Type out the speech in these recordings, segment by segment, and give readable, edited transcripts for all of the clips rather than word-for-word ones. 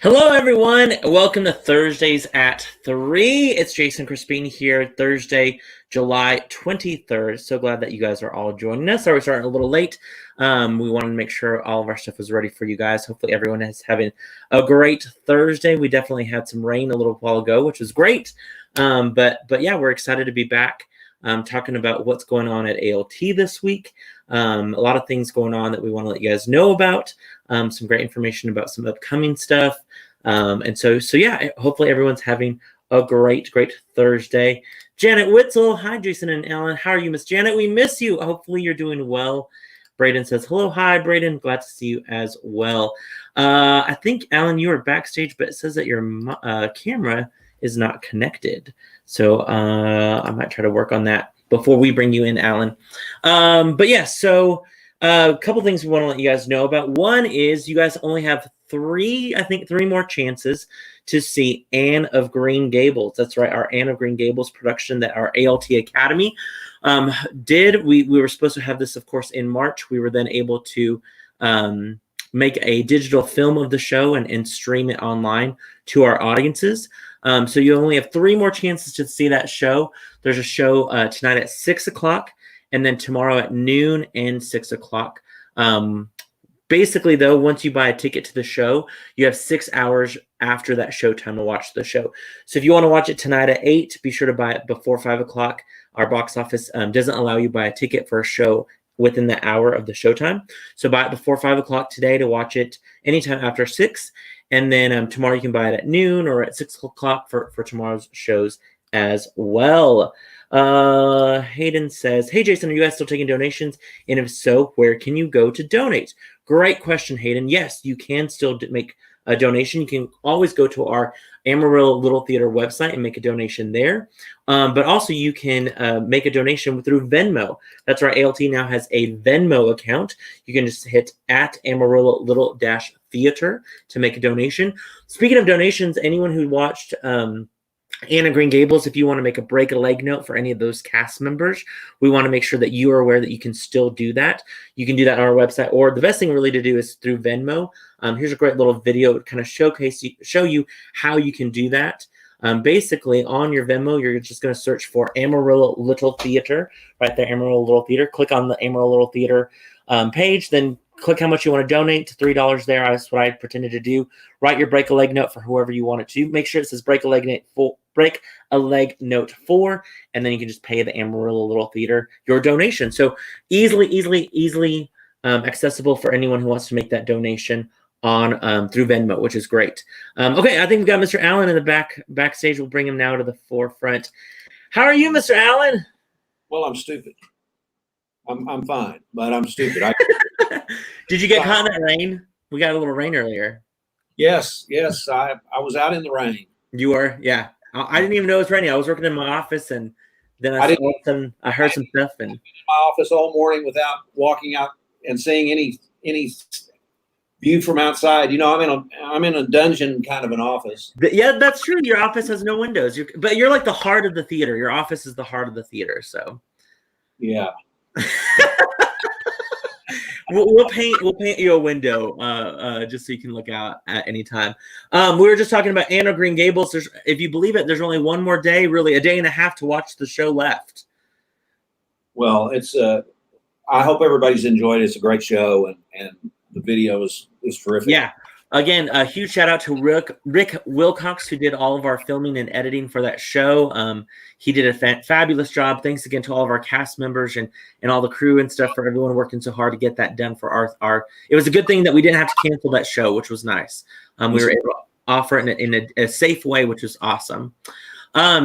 Hello, everyone. Welcome to Thursdays at 3. It's Jason Crespin here, Thursday, July 23rd. So glad that you guys are all joining us. Sorry, we're starting a little late. We wanted to make sure all of our stuff was ready for you guys. Hopefully everyone is having a great Thursday. We definitely had some rain a little while ago, which was great. But yeah, we're excited to be back talking about what's going on at ALT this week. A lot of things going on that we want to let you guys know about. Some great information about some upcoming stuff. And so yeah, hopefully everyone's having a great Thursday. Janet Witzel, hi, Jason and Allen. How are you, Miss Janet? We miss you. Hopefully you're doing well. Braden says, hello, hi, Braden. Glad to see you as well. I think, Allen, you are backstage, but it says that your camera is not connected. So I might try to work on that before we bring you in, Allen. But yeah, so a couple things we want to let you guys know about. One is you guys only have three more chances to see Anne of Green Gables. That's right, our Anne of Green Gables production that our ALT Academy did. We were supposed to have this, of course, in March. We were then able to make a digital film of the show and stream it online to our audiences. So you only have three more chances to see that show. There's a show tonight at 6 o'clock, and then tomorrow at noon and 6 o'clock. Basically, though, once you buy a ticket to the show, you have 6 hours after that show time to watch the show. So if you want to watch it tonight at 8, be sure to buy it before 5 o'clock. Our box office doesn't allow you to buy a ticket for a show within the hour of the showtime. So buy it before 5 o'clock today to watch it anytime after 6. And then tomorrow you can buy it at noon or at 6 o'clock for tomorrow's shows as well. Hayden says, hey, Jason, are you guys still taking donations? And if so, where can you go to donate? Great question, Hayden. Yes, you can still make a donation. You can always go to our Amarillo Little Theater website and make a donation there. But also you can make a donation through Venmo. That's right. ALT now has a Venmo account. You can just hit at Amarillo Little-Theater to make a donation. Speaking of donations, anyone who watched Anne of Green Gables, if you want to make a break a leg note for any of those cast members, we want to make sure that you are aware that you can still do that. You can do that on our website, or the best thing really to do is through Venmo. Here's a great little video to kind of show you how you can do that. Basically, on your Venmo, you're just going to search for Amarillo Little Theater, right there, Amarillo Little Theater. Click on the Amarillo Little Theater page, then click how much you want to donate to $3 there. That's what I pretended to do. Write your break a leg note for whoever you want it to. Make sure it says break a leg note for, and then you can just pay the Amarillo Little Theater your donation. So easily accessible for anyone who wants to make that donation on through Venmo, which is great. Okay, I think we've got Mr. Allen in the backstage. We'll bring him now to the forefront. How are you, Mr. Allen? Well, I'm stupid. I'm fine, but I'm stupid. Did you get caught in that rain? We got a little rain earlier. Yes. I was out in the rain. You were? Yeah. I didn't even know it was raining. I was working in my office, and then I heard some stuff. And in my office all morning without walking out and seeing any view from outside. You know, I'm in a dungeon kind of an office. Yeah, that's true. Your office has no windows. But you're like the heart of the theater. Your office is the heart of the theater. So yeah. We'll paint you a window just so you can look out at any time. We were just talking about Anne of Green Gables. If you believe it, there's only one more day, really a day and a half to watch the show left. Well, it's I hope everybody's enjoyed it. It's a great show, and the video is terrific. Yeah. Again, a huge shout out to Rick Wilcox, who did all of our filming and editing for that show. He did a fabulous job. Thanks again to all of our cast members and all the crew and stuff, for everyone working so hard to get that done for our. It was a good thing that we didn't have to cancel that show, which was nice. We were able to offer it in a safe way, which was awesome.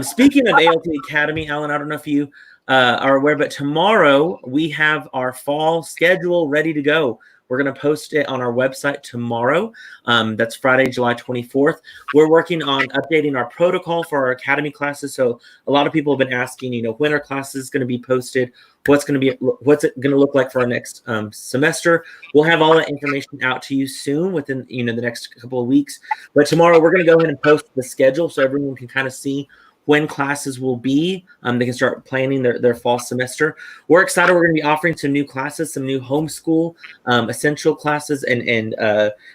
Speaking of ALT Academy, Allen, I don't know if you are aware, but tomorrow we have our fall schedule ready to go. We're going to post it on our website tomorrow. That's Friday, July 24th. We're working on updating our protocol for our academy classes. So a lot of people have been asking, when are classes going to be posted? What's it going to look like for our next semester? We'll have all that information out to you soon, within the next couple of weeks. But tomorrow we're going to go ahead and post the schedule so everyone can kind of see when classes will be. They can start planning their fall semester. We're excited. We're going to be offering some new classes, some new homeschool essential classes, and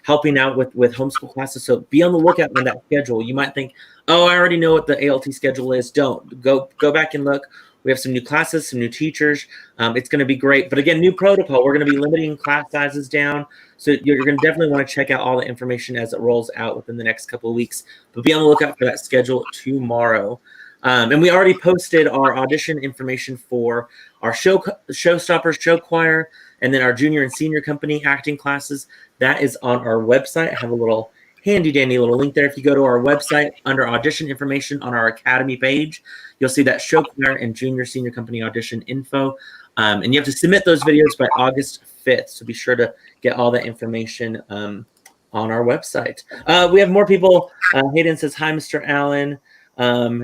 helping out with homeschool classes. So be on the lookout on that schedule. You might think, oh, I already know what the ALT schedule is. Don't go back and look. We have some new classes, some new teachers. It's going to be great. But again, new protocol. We're going to be limiting class sizes down. So you're going to definitely want to check out all the information as it rolls out within the next couple of weeks. But be on the lookout for that schedule tomorrow. And we already posted our audition information for our Showstoppers show choir, and then our junior and senior company acting classes. That is on our website. I have a little handy dandy little link there. If you go to our website under audition information on our academy page, you'll see that show choir and junior senior company audition info. And you have to submit those videos by August 5th. So be sure to get all that information on our website. We have more people. Hayden says, hi, Mr. Allen.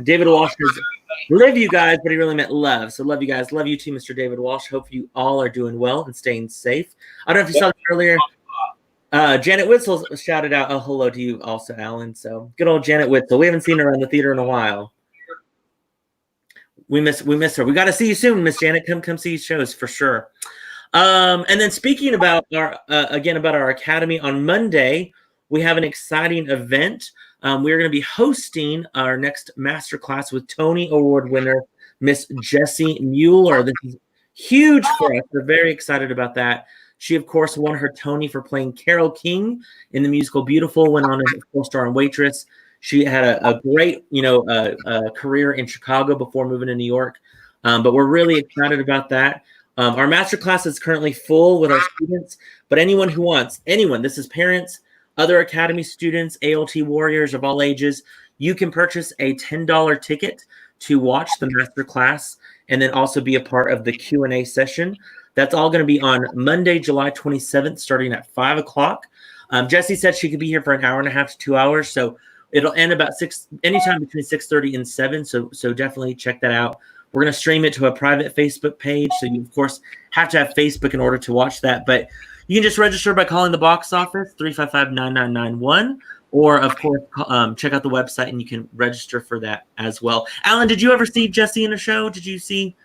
David Walsh says, live you guys, but he really meant love. So love you guys. Love you too, Mr. David Walsh. Hope you all are doing well and staying safe. I don't know if you saw that earlier. Janet Witzel shouted out, oh, hello to you also, Alan. So good old Janet Witzel. We haven't seen her around the theater in a while. We miss her. We got to see you soon, Miss Janet. Come see shows for sure. And then speaking about our academy, on Monday, we have an exciting event. We're going to be hosting our next masterclass with Tony Award winner, Miss Jessie Mueller. This is huge for us. We're very excited about that. She, of course, won her Tony for playing Carole King in the musical Beautiful, went on as a 4-star on Waitress. She had a great, career in Chicago before moving to New York. But we're really excited about that. Our master class is currently full with our students, but anyone who wants, this is parents, other academy students, ALT warriors of all ages, you can purchase a $10 ticket to watch the master class and then also be a part of the Q&A session. That's all going to be on Monday, July 27th, starting at 5 o'clock. Jessie said she could be here for an hour and a half to 2 hours. So it'll end about anytime between 6:30 and 7. So definitely check that out. We're going to stream it to a private Facebook page. So you, of course, have to have Facebook in order to watch that. But you can just register by calling the box office, 355-9991. Or, of course, check out the website and you can register for that as well. Alan, did you ever see Jessie in a show? Did you see?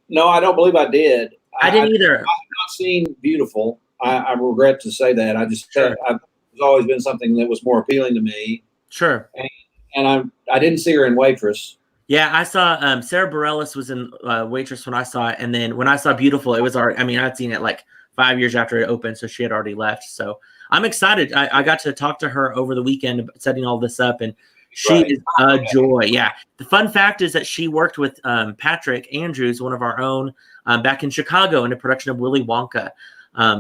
No, I don't believe I did. I didn't either. I've not seen Beautiful. I regret to say that. I just it's always been something that was more appealing to me. Sure. And I didn't see her in Waitress. Yeah, I saw Sarah Bareilles was in Waitress when I saw it, and then when I saw Beautiful, it was already. I mean, I'd seen it like 5 years after it opened, so she had already left. So I'm excited. I got to talk to her over the weekend, setting all this up, and she is a joy. Yeah. The fun fact is that she worked with Patrick Andrews, one of our own, back in Chicago in a production of Willy Wonka.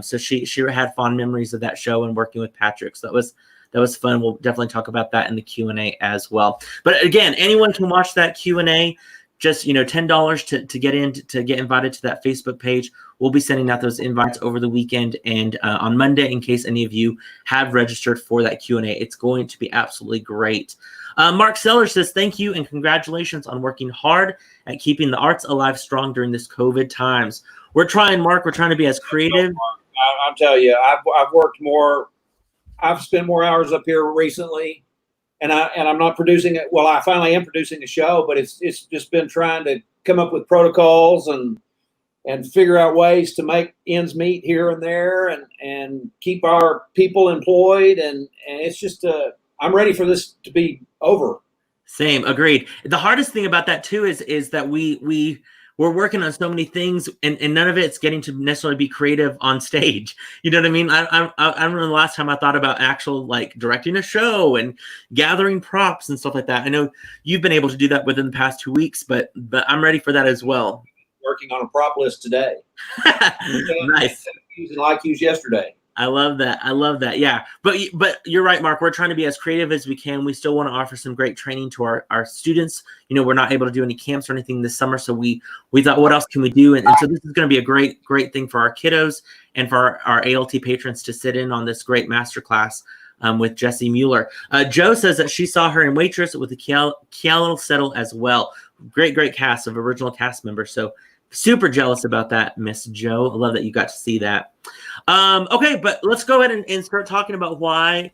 So she had fond memories of that show and working with Patrick. So that was fun. We'll definitely talk about that in the Q&A as well. But again, anyone can watch that Q&A. Just $10 to get in to get invited to that Facebook page. We'll be sending out those invites over the weekend and on Monday in case any of you have registered for that Q&A. It's going to be absolutely great. Mark Sellers says, thank you and congratulations on working hard at keeping the arts alive strong during this COVID times. We're trying, Mark. We're trying to be as creative. I'll tell you, I've worked more. I've spent more hours up here recently, and I'm not producing it. Well, I finally am producing a show, but it's just been trying to come up with protocols and figure out ways to make ends meet here and there and keep our people employed. And it's just I'm ready for this to be over. Same, agreed. The hardest thing about that too is that we're working on so many things and none of it's getting to necessarily be creative on stage. You know what I mean? I remember the last time I thought about actual like directing a show and gathering props and stuff like that. I know you've been able to do that within the past 2 weeks, but I'm ready for that as well. Working on a prop list today. Nice. Like used yesterday. I love that. Yeah. But you're right, Mark. We're trying to be as creative as we can. We still want to offer some great training to our students. We're not able to do any camps or anything this summer. So we thought, what else can we do? And so this is going to be a great thing for our kiddos and for our ALT patrons to sit in on this great masterclass with Jessie Mueller. Joe says that she saw her in Waitress with the Kealo Settle as well. Great cast of original cast members. So super jealous about that, Miss Joe. I love that you got to see that. Okay, but let's go ahead and start talking about what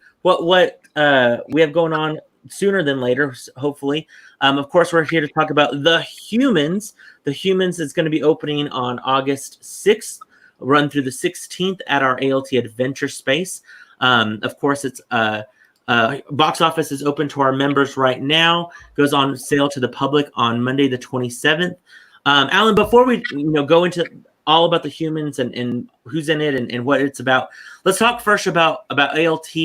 we have going on sooner than later, hopefully. Of course, we're here to talk about The Humans. The Humans is going to be opening on August 6th, run through the 16th at our ALT Adventure Space. Of course, it's box office is open to our members right now. Goes on sale to the public on Monday, the 27th. Alan, before we go into all about The Humans and who's in it and what it's about, let's talk first about ALT.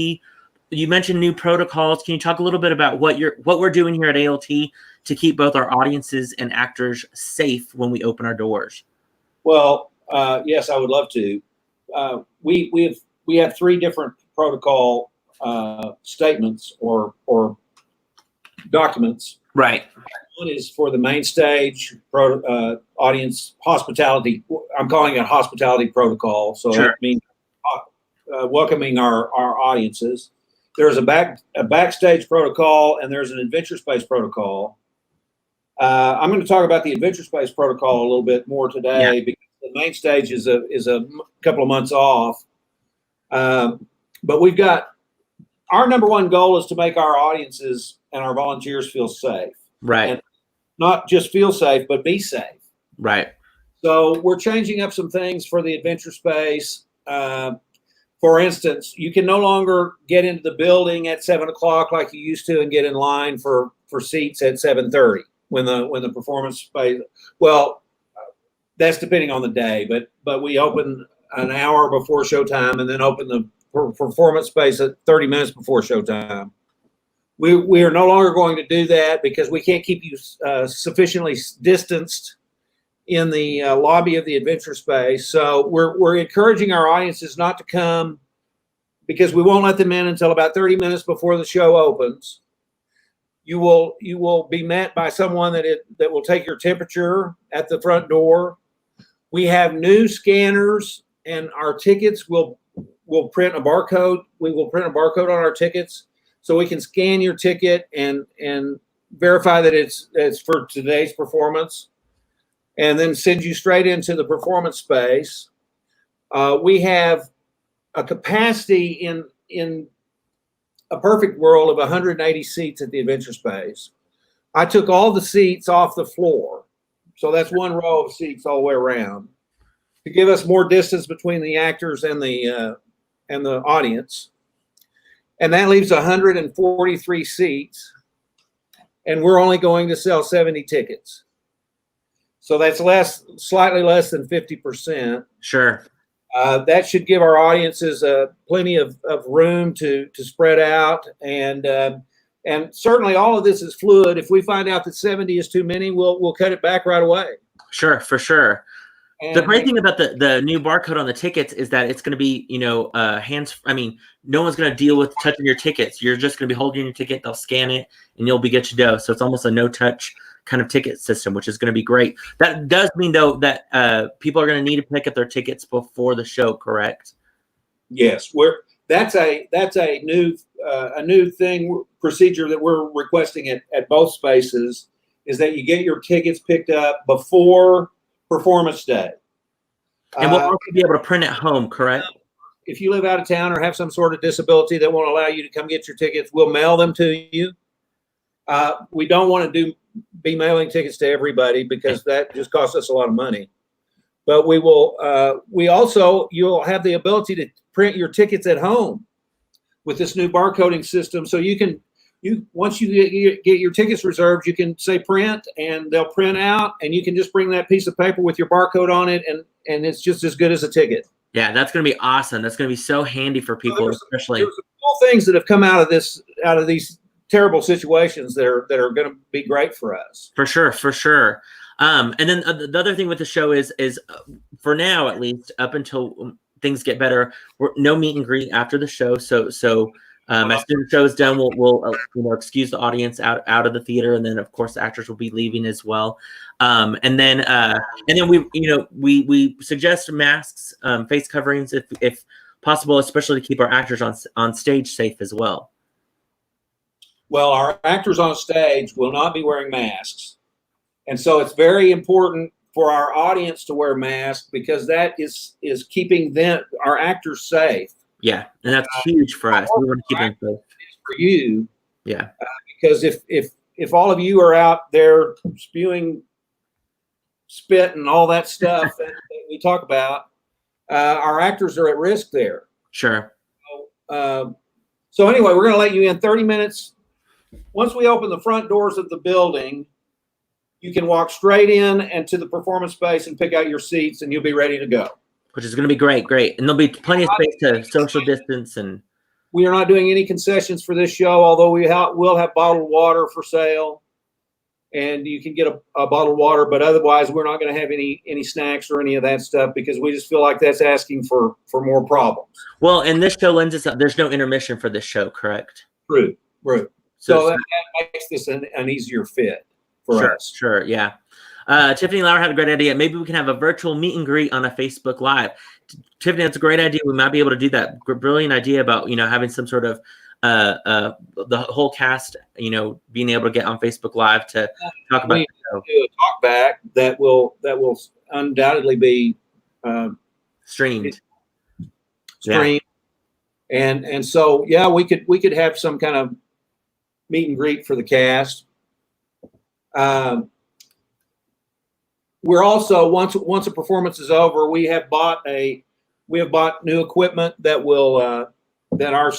You mentioned new protocols. Can you talk a little bit about what we're doing here at ALT to keep both our audiences and actors safe when we open our doors? Well, yes, I would love to. We have 3 different protocol statements or documents. Right. One is for the main stage audience hospitality. I'm calling it hospitality protocol. So Sure. that means welcoming our audiences. There's a backstage protocol and there's an adventure space protocol. I'm going to talk about the adventure space protocol a little bit more today because the main stage is a couple of months off. But we've got our number one goal is to make our audiences and our volunteers feel safe. Right. And not just feel safe, but be safe. Right. So we're changing up some things for the adventure space. For instance, you can no longer get into the building at 7:00 like you used to and get in line for seats at 7:30 when the performance space. Well, that's depending on the day, but we open an hour before showtime and then open the performance space at 30 minutes before showtime. We are no longer going to do that because we can't keep you sufficiently distanced in the lobby of the adventure space. So we're encouraging our audiences not to come because we won't let them in until about 30 minutes before the show opens. You will be met by someone that will take your temperature at the front door. We have new scanners and our tickets will print a barcode. We will print a barcode on our tickets so we can scan your ticket and verify that it's for today's performance, and then send you straight into the performance space. We have a capacity in a perfect world of 180 seats at the adventure space. I took all the seats off the floor, so that's one row of seats all the way around to give us more distance between the actors and the audience. And that leaves 143 seats, and we're only going to sell 70 tickets. So that's slightly less than 50%. Sure. That should give our audiences plenty of room to spread out. And certainly all of this is fluid. If we find out that 70 is too many, we'll cut it back right away. Sure, for sure. The great thing about the new barcode on the tickets is that it's going to be, hands. I mean, no one's going to deal with touching your tickets. You're just going to be holding your ticket. They'll scan it, and you'll be good to go. So it's almost a no-touch kind of ticket system, which is going to be great. That does mean, though, that people are going to need to pick up their tickets before the show. Correct? Yes, that's a new procedure that we're requesting at both spaces is that you get your tickets picked up before performance day. And we'll also be able to print at home, correct? If you live out of town or have some sort of disability that won't allow you to come get your tickets, we'll mail them to you. We don't want to be mailing tickets to everybody because that just costs us a lot of money. But we will. You'll have the ability to print your tickets at home with this new barcoding system. So once you get your tickets reserved, you can say print, and they'll print out, and you can just bring that piece of paper with your barcode on it, and it's just as good as a ticket. Yeah, that's going to be awesome. That's going to be so handy for people, especially. There's cool things that have come out of these terrible situations that are going to be great for us. For sure. And then the other thing with the show is for now, at least up until things get better, no meet and greet after the show. So as soon as the show is done, we'll excuse the audience out of the theater, and then of course the actors will be leaving as well. And then we suggest masks, face coverings if possible, especially to keep our actors on stage safe as well. Well, our actors on stage will not be wearing masks, and so it's very important for our audience to wear masks because that is keeping our actors safe. Yeah, and that's huge for us. We want to keep them safe. For you, yeah, because if all of you are out there spewing spit and all that stuff that we talk about, our actors are at risk there. Sure. So anyway, we're going to let you in 30 minutes. Once we open the front doors of the building, you can walk straight in and to the performance space and pick out your seats, and you'll be ready to go. Which is going to be great. And there'll be plenty of space to social distance. And we are not doing any concessions for this show, although we will have bottled water for sale, and you can get a bottled water. But otherwise, we're not going to have any snacks or any of that stuff because we just feel like that's asking for more problems. Well, and this show lends itself. There's no intermission for this show, correct? True. So that makes this an easier fit for us. Sure, yeah. Tiffany Lauer had a great idea. Maybe we can have a virtual meet and greet on a Facebook Live. Tiffany, that's a great idea. We might be able to do that. Brilliant idea about, having some sort of the whole cast, being able to get on Facebook Live to talk about the show. Do a talk back that will undoubtedly be streamed. Yeah. And so we could have some kind of meet and greet for the cast. We're also once a performance is over, we have bought new equipment that will that our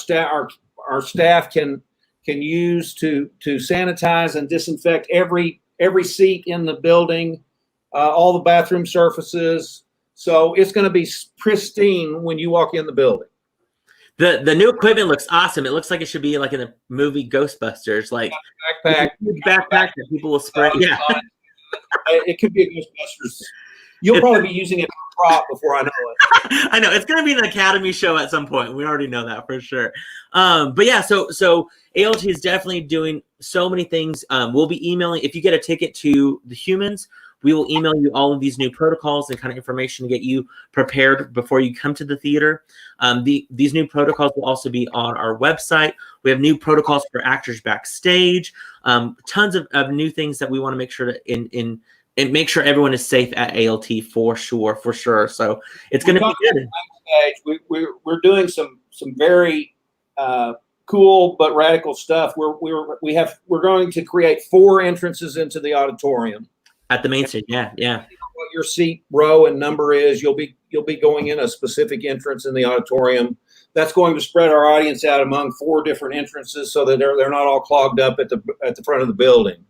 staff can use to sanitize and disinfect every seat in the building, all the bathroom surfaces. So it's going to be pristine when you walk in the building. The new equipment looks awesome. It looks like it should be like in the movie Ghostbusters, like backpack that people will spray. Yeah. It could be a Ghostbusters. You'll probably be using it as a prop before I know it. I know it's going to be an Academy show at some point. We already know that for sure. But yeah, so ALT is definitely doing so many things. We'll be emailing if you get a ticket to the Humans. We will email you all of these new protocols and kind of information to get you prepared before you come to the theater. These new protocols will also be on our website. We have new protocols for actors backstage. Tons of new things that we want to make sure to and make sure everyone is safe at ALT for sure. So it's going to be good. We're doing some very cool but radical stuff. We're going to create 4 entrances into the auditorium. At the main stage, yeah. What your seat row and number is, you'll be going in a specific entrance in the auditorium. That's going to spread our audience out among 4 different entrances so that they're not all clogged up at the front of the building.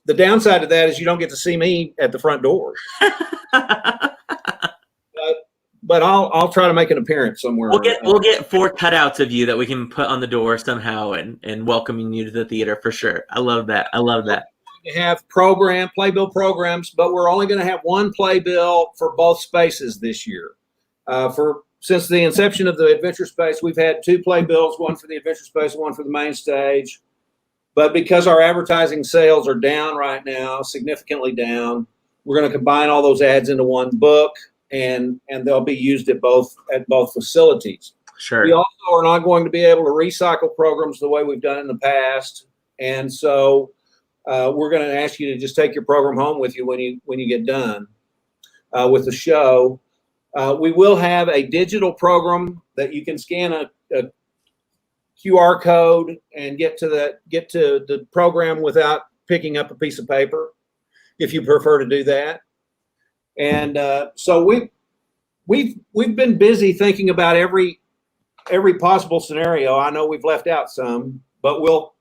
The downside of that is you don't get to see me at the front door. But I'll try to make an appearance somewhere. We'll get 4 cutouts of you that we can put on the door somehow and welcoming you to the theater for sure. I love that. To have playbill programs, but we're only going to have 1 playbill for both spaces this year. Since the inception of the Adventure Space, we've had 2 playbills, one for the Adventure Space, one for the main stage. But because our advertising sales are down right now, significantly down, we're going to combine all those ads into 1 book, and they'll be used at both facilities. Sure. We also are not going to be able to recycle programs the way we've done in the past, and so we're going to ask you to just take your program home with you when you get done with the show. We will have a digital program that you can scan a QR code and get to the program without picking up a piece of paper, if you prefer to do that. And so we've been busy thinking about every possible scenario. I know we've left out some, but we'll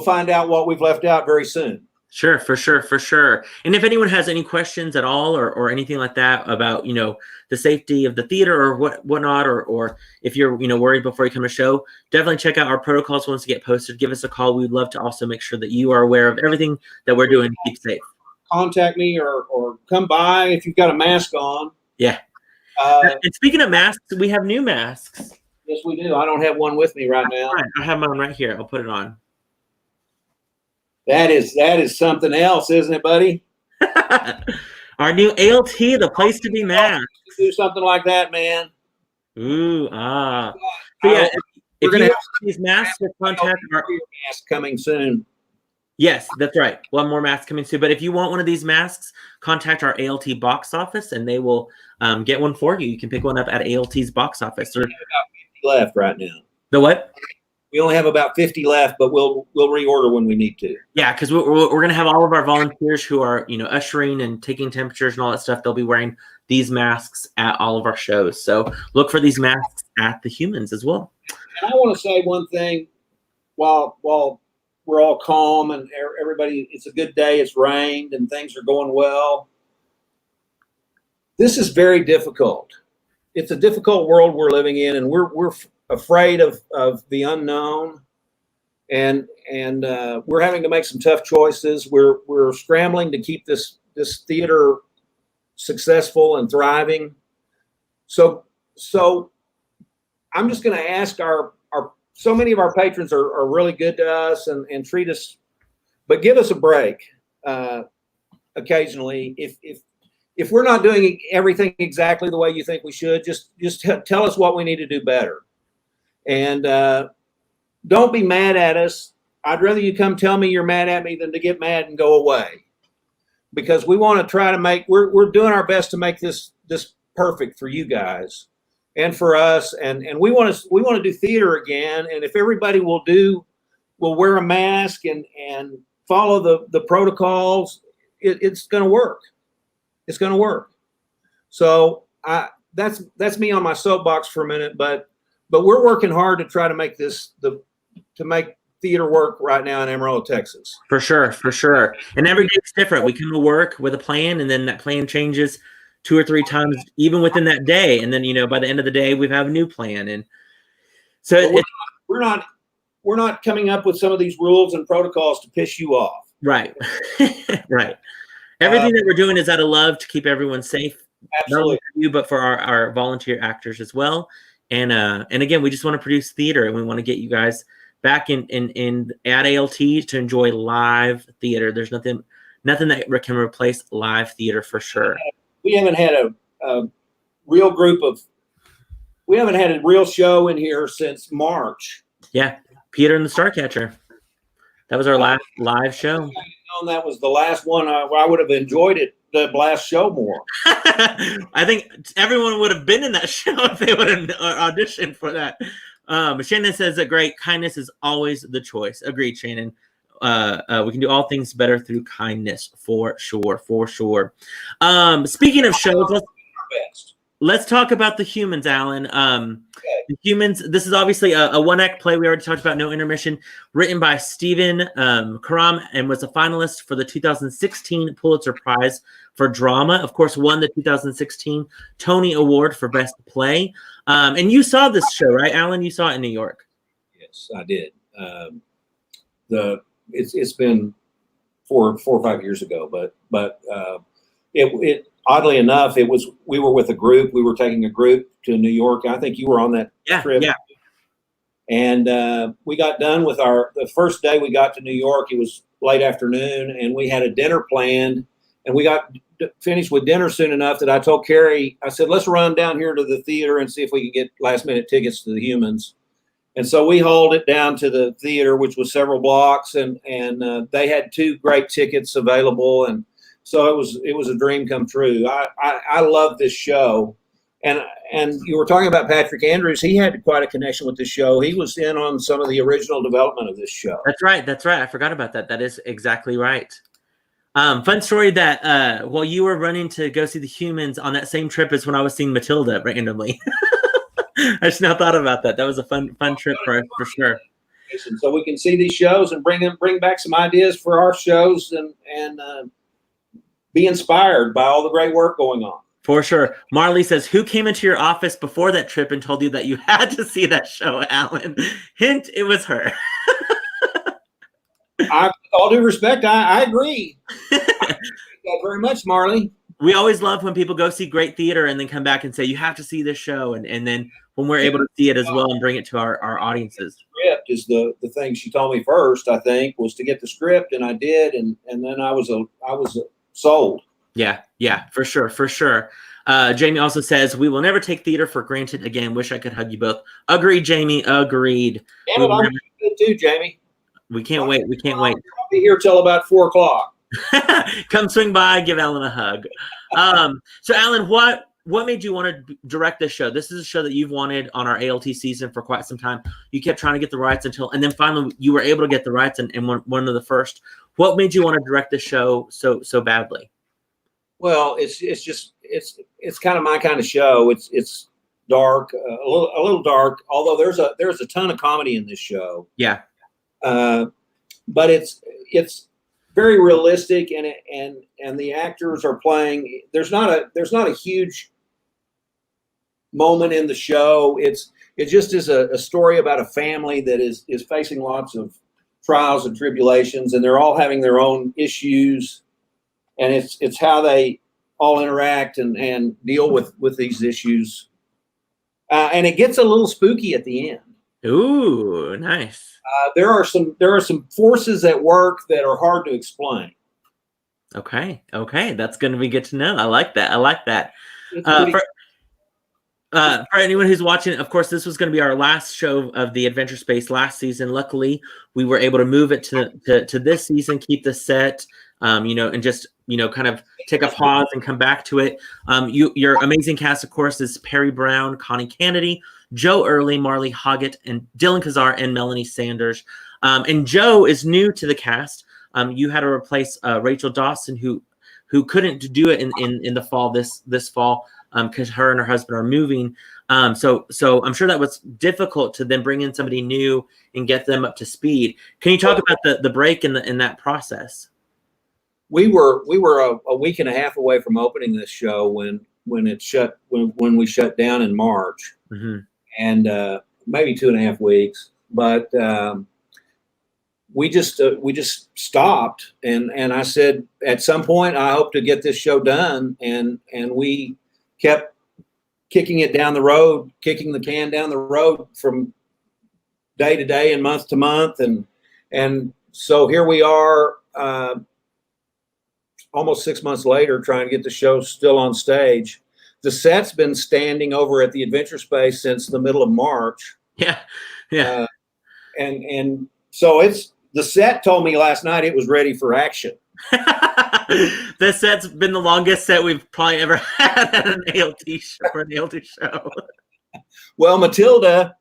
find out what we've left out very soon. Sure, for sure. And if anyone has any questions at all or anything like that about, the safety of the theater or whatnot, or if you're, worried before you come to show, definitely check out our protocols once they get posted. Give us a call. We'd love to also make sure that you are aware of everything that we're doing to keep safe. Contact me or come by if you've got a mask on. Yeah. And speaking of masks, we have new masks. Yes, we do. I don't have one with me right now. Right. I have mine right here. I'll put it on. That is something else, isn't it, buddy? Our new ALT, the place to be masked. Do something like that, man. Ooh, So yeah, if you have these masks, contact our mask coming soon. Yes, that's right. One more mask coming soon. But if you want one of these masks, contact our ALT box office, and they will get one for you. You can pick one up at ALT's box office. Or about 50 left right now. The what? We only have about 50 left, but we'll reorder when we need to. Yeah, because we're going to have all of our volunteers who are, ushering and taking temperatures and all that stuff. They'll be wearing these masks at all of our shows. So look for these masks at the Humans as well. And I want to say one thing while we're all calm and everybody, it's a good day, it's rained and things are going well. This is very difficult. It's a difficult world we're living in, and we're afraid of the unknown, and we're having to make some tough choices. We're scrambling to keep this theater successful and thriving. So I'm just going to ask our so many of our patrons are really good to us and treat us, but give us a break occasionally. If we're not doing everything exactly the way you think we should, just tell us what we need to do better. And don't be mad at us. I'd rather you come tell me you're mad at me than to get mad and go away. Because we want to try to we're doing our best to make this perfect for you guys and for us. And we want to do theater again. And if everybody will wear a mask and follow the protocols, it's going to work. It's going to work. So that's me on my soapbox for a minute, but we're working hard to try to make to make theater work right now in Amarillo, Texas. For sure. And every day is different. We come to work with a plan, and then that plan changes 2 or 3 times, even within that day. And then, by the end of the day, we have a new plan. And so we're not coming up with some of these rules and protocols to piss you off. Right. Right. Everything that we're doing is out of love to keep everyone safe. Absolutely. Not only for you, but for our volunteer actors as well. And again, we just want to produce theater, and we want to get you guys back in at ALT to enjoy live theater. There's nothing that can replace live theater for sure. We haven't had a real we haven't had a real show in here since March. Yeah, Peter and the Starcatcher. That was our last live show. That was the last one. I would have enjoyed it, the last show, more. I think everyone would have been in that show if they would have auditioned for that. Shannon says that great kindness is always the choice. Agreed, Shannon. We can do all things better through kindness, for sure. Speaking of shows, let's talk about the Humans, Alan. The Humans, this is obviously a one-act play. We already talked about, no intermission, written by Stephen Karam, and was a finalist for the 2016 Pulitzer Prize for Drama. Of course, won the 2016 Tony Award for Best Play. And you saw this show, right, Alan? You saw it in New York. Yes, I did. It's been 4 or 5 years ago, but it oddly enough, we were with a group. We were taking a group to New York. I think you were on that trip. Yeah. And we got done with the first day we got to New York. It was late afternoon, and we had a dinner planned. And we got finished with dinner soon enough that I told Carrie, I said, let's run down here to the theater and see if we can get last minute tickets to the Humans. And so we hauled it down to the theater, which was several blocks, and they had 2 great tickets available. And so it was a dream come true. I love this show. And you were talking about Patrick Andrews. He had quite a connection with this show. He was in on some of the original development of this show. That's right. I forgot about that. That is exactly right. Fun story that while you were running to go see the Humans on that same trip as when I was seeing Matilda randomly. I just now thought about that. That was a fun trip for sure. So we can see these shows and bring back some ideas for our shows and be inspired by all the great work going on. For sure. Marley says, who came into your office before that trip and told you that you had to see that show, Alan? Hint, it was her. All due respect, I agree. Thank you very much, Marley. We always love when people go see great theater and then come back and say, you have to see this show. And then when we're able to see it as well and bring it to our audiences. Script is the thing she told me first, I think, was to get the script. And I did. And then I was sold. Yeah, for sure. Jamie also says, we will never take theater for granted again. Wish I could hug you both. Agreed, Jamie. Agreed. Damn it, I'm good too, Jamie. We can't wait. I'll be here till about 4:00. Come swing by, give Alan a hug. So Alan, what what made you want to direct this show? This is a show that you've wanted on our ALT season for quite some time. You kept trying to get the rights and then finally you were able to get the rights and one of the first. What made you want to direct this show so badly? Well, it's kind of my kind of show. It's dark, a little dark. Although there's a ton of comedy in this show. Yeah. But it's very realistic, and the actors are playing. There's not a huge moment in the show. It just is a story about a family that is facing lots of trials and tribulations, and they're all having their own issues, and it's how they all interact and deal with these issues. And it gets a little spooky at the end. Ooh, nice. There are some forces at work that are hard to explain. Okay, that's going to be good to know. I like that. For anyone who's watching, of course, this was going to be our last show of the Adventure Space last season. Luckily, we were able to move it to this season, keep the set, and just kind of take a pause and come back to it. Your amazing cast, of course, is Perry Brown, Connie Kennedy, Joe Early, Marley Hoggett, and Dylan Kazar and Melanie Sanders. And Joe is new to the cast. You had to replace Rachel Dawson, who couldn't do it in the fall this fall because her and her husband are moving. So I'm sure that was difficult to then bring in somebody new and get them up to speed. Can you talk about the break in that process? We were a week and a half away from opening this show when we shut down in March. Mm-hmm. And maybe 2.5 weeks, but we just stopped, and I said at some point I hope to get this show done, and we kept kicking the can down the road from day to day and month to month, and so here we are, almost 6 months later, trying to get the show still on stage. The set's been standing over at the Adventure Space since the middle of March. Yeah. And so the set told me last night it was ready for action. The set's been the longest set we've probably ever had at an ALT show. Well, Matilda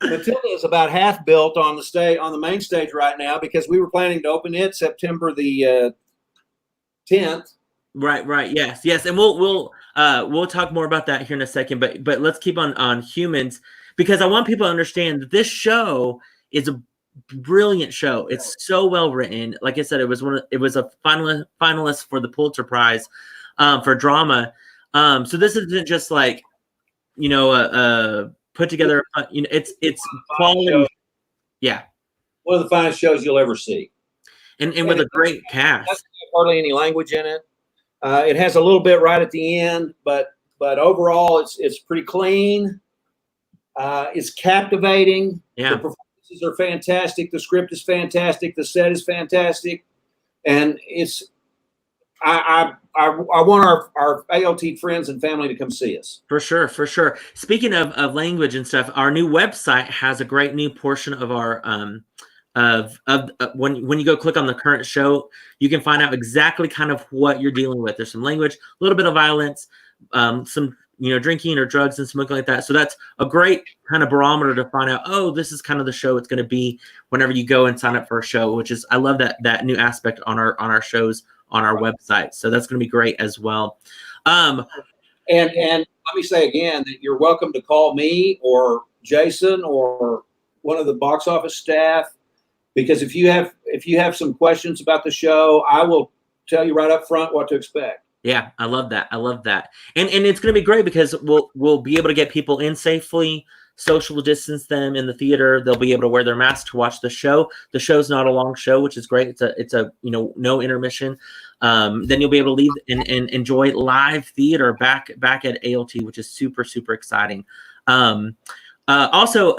is about half built on the main stage right now because we were planning to open it September the 10th. Right. Yes. And we'll talk more about that here in a second, but let's keep on Humans, because I want people to understand that this show is a brilliant show. It's so well written. Like I said, it was a finalist for the Pulitzer Prize for drama. So this isn't just like, put together, it's quality. Yeah. One of the finest shows you'll ever see. And with a great cast. Hardly any language in it. It has a little bit right at the end, but overall it's pretty clean. It's captivating. Yeah. The performances are fantastic. The script is fantastic. The set is fantastic, and I want our ALT friends and family to come see us. For sure. Speaking of language and stuff, our new website has a great new portion of our when you go click on the current show, you can find out exactly kind of what you're dealing with. There's some language, a little bit of violence, some drinking or drugs and smoking like that. So that's a great kind of barometer to find out, oh, this is kind of the show it's going to be whenever you go and sign up for a show, which is, I love that new aspect on our shows on our website. So that's going to be great as well. And let me say again that you're welcome to call me or Jason or one of the box office staff, because if you have some questions about the show, I will tell you right up front what to expect. Yeah, I love that. And it's going to be great because we'll be able to get people in safely, social distance them in the theater. They'll be able to wear their mask to watch the show. The show's not a long show, which is great. It's a no intermission. Then you'll be able to leave and enjoy live theater back at ALT, which is super, super exciting. Also,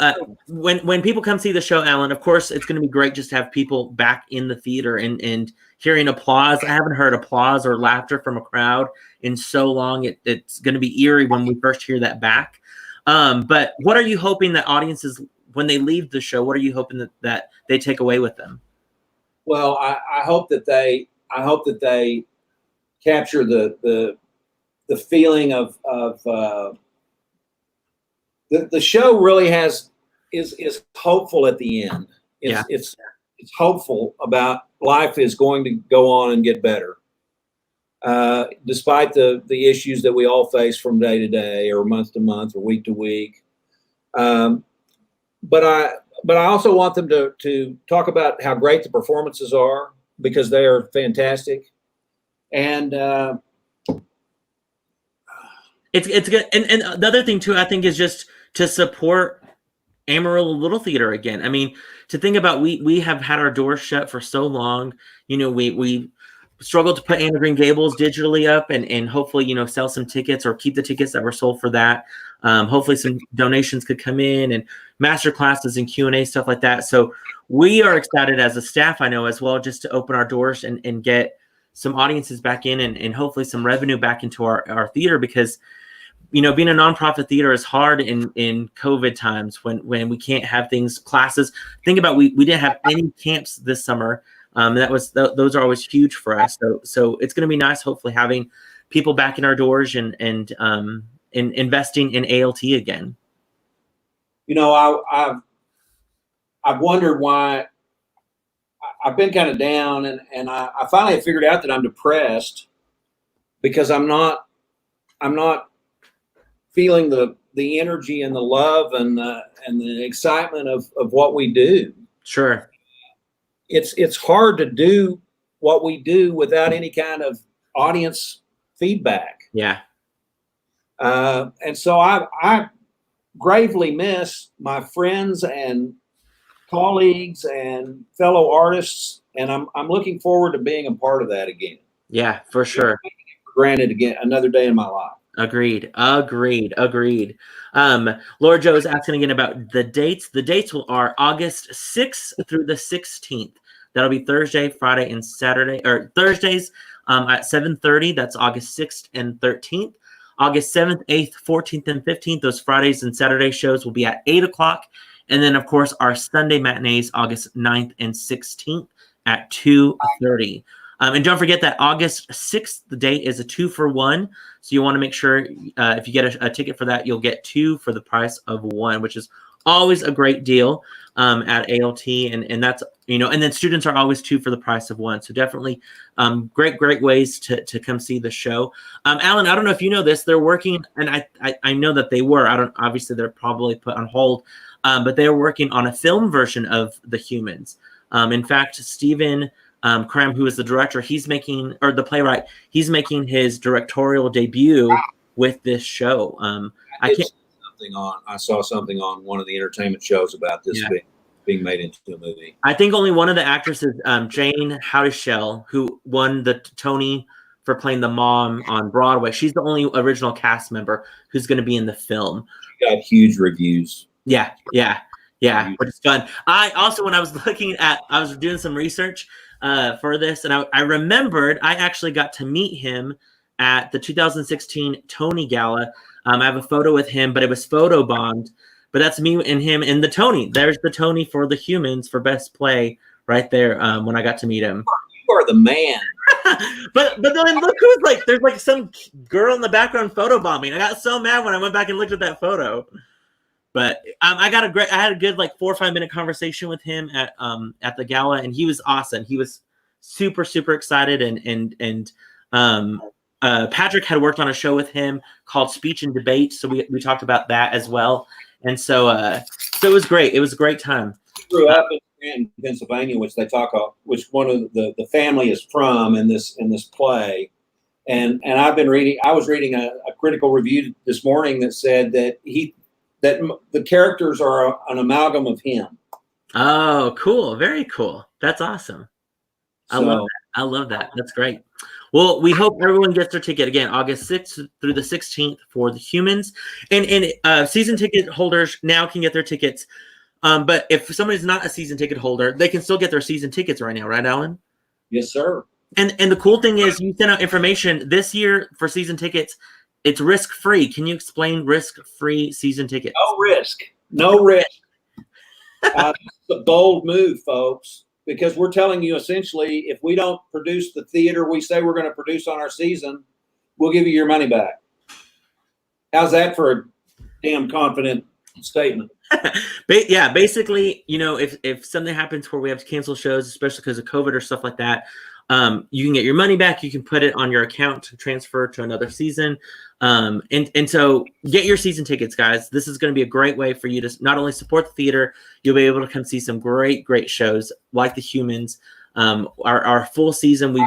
when people come see the show, Alan, of course, it's going to be great just to have people back in the theater and hearing applause. I haven't heard applause or laughter from a crowd in so long. It's going to be eerie when we first hear that back. But what are you hoping that audiences, when they leave the show, what are you hoping that they take away with them? Well, I hope that they capture the the feeling of the show really is hopeful at the end. It's hopeful about life is going to go on and get better, despite the issues that we all face from day to day or month to month or week to week. But I also want them to talk about how great the performances are, because they are fantastic. And it's good. And the other thing too, I think, is just to support Amarillo Little Theater again. I mean, to think about, we have had our doors shut for so long. You know, we struggled to put Anne of Green Gables digitally up and hopefully, you know, sell some tickets or keep the tickets that were sold for that. Hopefully some donations could come in, and master classes and Q&A, stuff like that. So we are excited as a staff, I know, as well, just to open our doors and get some audiences back in and hopefully some revenue back into our theater, because, you know, being a nonprofit theater is hard in COVID times when we can't have things, classes. Think about, we didn't have any camps this summer. Those are always huge for us. So it's going to be nice, hopefully, having people back in our doors and investing in ALT again. You know, I've wondered why. I've been kind of down, and I finally have figured out that I'm depressed because I'm not feeling the energy and the love and the excitement of what we do. Sure. It's hard to do what we do without any kind of audience feedback. Yeah. And so I gravely miss my friends and colleagues and fellow artists, and I'm looking forward to being a part of that again. Yeah, for sure. For granted again, another day in my life. Agreed. Laura Joe is asking again about the dates. The dates are August 6th through the 16th. That'll be Thursday, Friday, and Saturday, or Thursdays at 7:30. That's August 6th and 13th. August 7th, 8th, 14th, and 15th. Those Fridays and Saturday shows will be at 8 o'clock. And then, of course, our Sunday matinees, August 9th and 16th at 2:30. And don't forget that August 6th, the date is a 2-for-1. So you want to make sure if you get a ticket for that, you'll get 2 for the price of 1, which is always a great deal at ALT. And that's, you know, and then students are always 2 for the price of 1. So definitely great ways to come see the show. Alan, I don't know if you know this, they're working, and I know that they were, obviously they're probably put on hold, but they're working on a film version of The Humans. In fact, Stephen Cram, who is the director, the playwright, he's making his directorial debut with this show. I saw something on one of the entertainment shows about this being made into a movie. I think only one of the actresses, Jane Houdyshell, who won the Tony for playing the mom on Broadway, she's the only original cast member who's going to be in the film. She got huge reviews. Yeah, which is fun. I also, when I was I was doing some research for this, and I remembered I actually got to meet him at the 2016 Tony Gala. I have a photo with him, but it was photo bombed. But that's me and him in the Tony. There's the Tony for The Humans for Best Play right there when I got to meet him. You are the man. but then look who's like, there's like some girl in the background photo bombing. I got so mad when I went back and looked at that photo. But I had a good like 4 or 5 minute conversation with him at the gala, and he was awesome. He was super excited, and Patrick had worked on a show with him called Speech and Debate, so we talked about that as well. And so it was great. It was a great time. I grew up in Scranton, Pennsylvania, which which one of the family is from in this play. And I was reading a critical review this morning that said that the characters are an amalgam of him. Oh, cool. Very cool. That's awesome. I love that. That's great. Well, we hope everyone gets their ticket again, August 6th through the 16th for The Humans. And season ticket holders now can get their tickets. But if somebody's not a season ticket holder, they can still get their season tickets right now, right, Alan? Yes, sir. And the cool thing is you sent out information this year for season tickets. It's risk-free. Can you explain risk-free season tickets? No risk. It's a bold move, folks. Because we're telling you essentially, if we don't produce the theater we say we're going to produce on our season, we'll give you your money back. How's that for a damn confident statement? Yeah, basically, if something happens where we have to cancel shows, especially because of COVID or stuff like that, you can get your money back. You can put it on your account to transfer to another season. And so get your season tickets, guys. This is going to be a great way for you to not only support the theater, you'll be able to come see some great shows like The Humans. Our full season,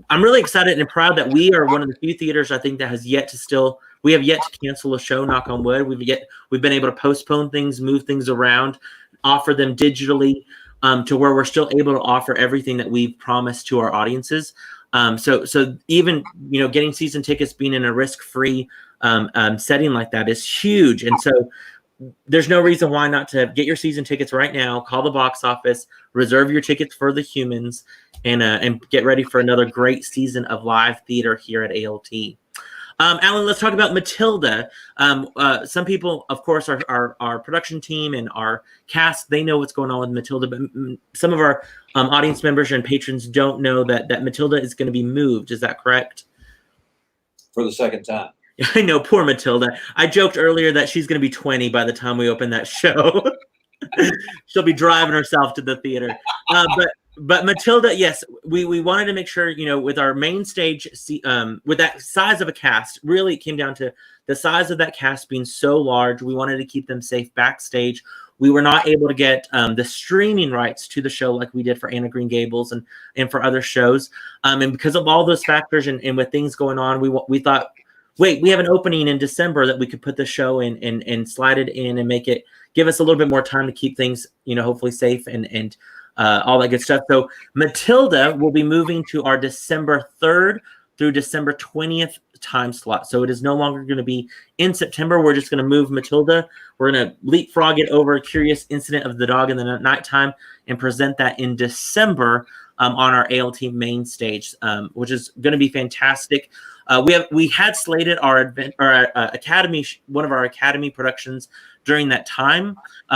I'm really excited and proud that we are one of the few theaters I think that has yet to we have yet to cancel a show, knock on wood. We've been able to postpone things, move things around, offer them digitally, to where we're still able to offer everything that we've promised to our audiences. So even, getting season tickets, being in a risk-free setting like that is huge. And so there's no reason why not to get your season tickets right now. Call the box office, reserve your tickets for The Humans, and get ready for another great season of live theater here at ALT. Allen, let's talk about Matilda. Some people, of course, our production team and our cast, they know what's going on with Matilda, but some of our audience members and patrons don't know that Matilda is going to be moved. Is that correct? For the second time. I know, poor Matilda. I joked earlier that she's going to be 20 by the time we open that show. She'll be driving herself to the theater. But Matilda, yes, we wanted to make sure, with our main stage, with that size of a cast, really it came down to the size of that cast being so large. We wanted to keep them safe backstage. We were not able to get the streaming rights to the show like we did for Anne of Green Gables and for other shows. And because of all those factors and with things going on, we thought, wait, we have an opening in December that we could put the show in and slide it in and give us a little bit more time to keep things, hopefully safe and all that good stuff. So Matilda will be moving to our December 3rd through December 20th time slot. So it is no longer going to be in September. We're just going to move Matilda. We're going to leapfrog it over Curious Incident of the Dog in the Nighttime and present that in December on our ALT main stage, which is going to be fantastic. We had slated our Academy, one of our Academy productions during that time.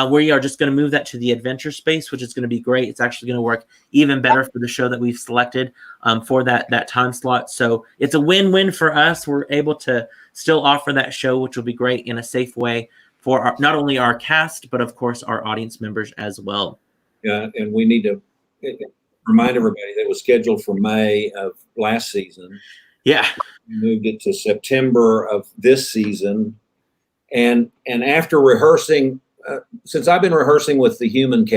We are just going to move that to the Adventure Space, which is going to be great. It's actually going to work even better for the show that we've selected for that time slot. So it's a win-win for us. We're able to still offer that show, which will be great in a safe way for not only our cast, but of course our audience members as well. Yeah, and we need to remind everybody that it was scheduled for May of last season. Yeah. We moved it to September of this season. And after rehearsing, since I've been rehearsing with the Humans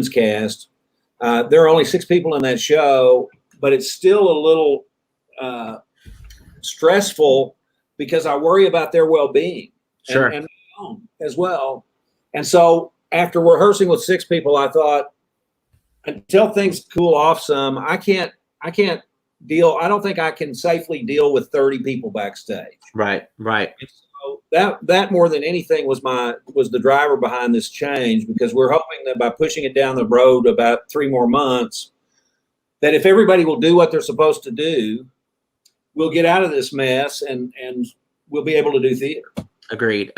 cast, there are only 6 people in that show, but it's still a little stressful because I worry about their well-being. Sure. And my own as well. And so after rehearsing with 6 people, I thought, until things cool off some, I can't deal. I don't think I can safely deal with 30 people backstage. Right. And so that more than anything was the driver behind this change, because we're hoping that by pushing it down the road about 3 more months, that if everybody will do what they're supposed to do, we'll get out of this mess and we'll be able to do theater. Agreed.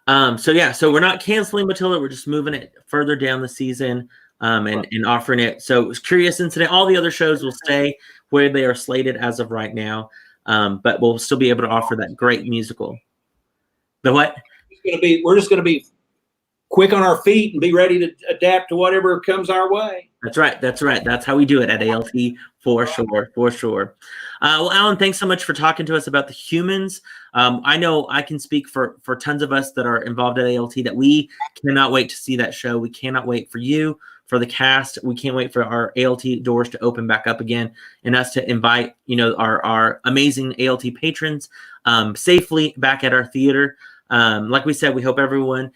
So we're not canceling Matilda. We're just moving it further down the season and offering it. So Curious Incident, all the other shows will stay where they are slated as of right now, but we'll still be able to offer that great musical. The what? We're just going to be quick on our feet and be ready to adapt to whatever comes our way. That's right. That's how we do it at ALT, for sure. Well, Allen, thanks so much for talking to us about The Humans. I know I can speak for tons of us that are involved at ALT that we cannot wait to see that show. We cannot wait for you, for the cast. We can't wait for our ALT doors to open back up again and us to invite, our amazing ALT patrons safely back at our theater. Like we said, we hope everyone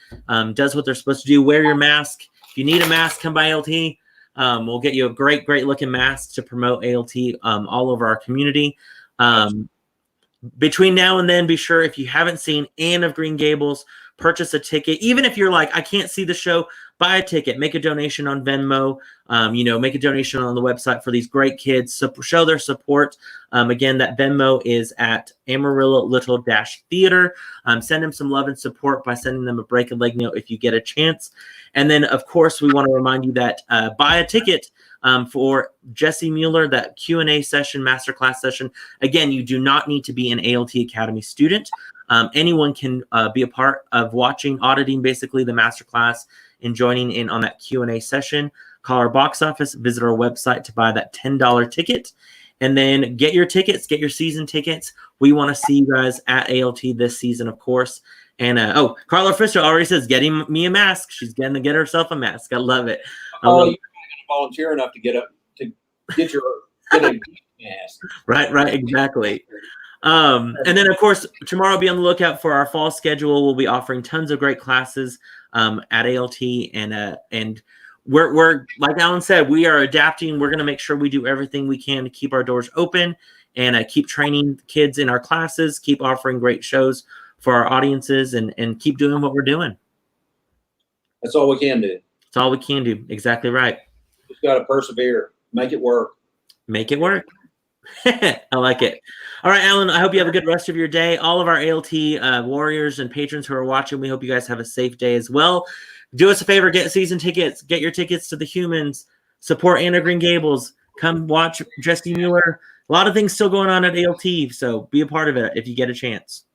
does what they're supposed to do. Wear your mask. If you need a mask, come by ALT. We'll get you a great looking mask to promote ALT all over our community. Between now and then, be sure, if you haven't seen Anne of Green Gables, purchase a ticket. Even if you're like, I can't see the show, buy a ticket, make a donation on Venmo, make a donation on the website for these great kids. So show their support. Again, that Venmo is at Amarillo Little-Theater. Send them some love and support by sending them a break a leg note if you get a chance. And then, of course, we want to remind you that buy a ticket for Jesse Mueller, that Q&A session, masterclass session. Again, you do not need to be an ALT Academy student. Anyone can be a part of watching, auditing basically the masterclass and joining in on that Q&A session. Call our box office, visit our website to buy that $10 ticket, and then get your tickets, get your season tickets. We want to see you guys at ALT this season, of course. And Carla Fisher already says, getting me a mask. She's going to get herself a mask. I love it. You're not going to volunteer enough to get a mask. Right, exactly. And then, of course, tomorrow be on the lookout for our fall schedule. We'll be offering tons of great classes at ALT, and we're like Alan said, we are adapting. We're going to make sure we do everything we can to keep our doors open and keep training kids in our classes, keep offering great shows for our audiences, and keep doing what we're doing. That's all we can do. That's all we can do. Exactly right. Just got to persevere. Make it work. Make it work. I like it. All right, Alan, I hope you have a good rest of your day. All of our ALT warriors and patrons who are watching, we hope you guys have a safe day as well. Do us a favor, get season tickets, get your tickets to the Humans, support Anna Green Gables, come watch Jesse Mueller. A lot of things still going on at ALT, so be a part of it if you get a chance.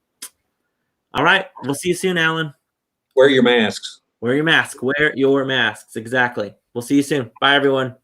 All right, we'll see you soon, Alan. Wear your masks. Wear your mask. Wear your masks. Exactly. We'll see you soon. Bye, everyone.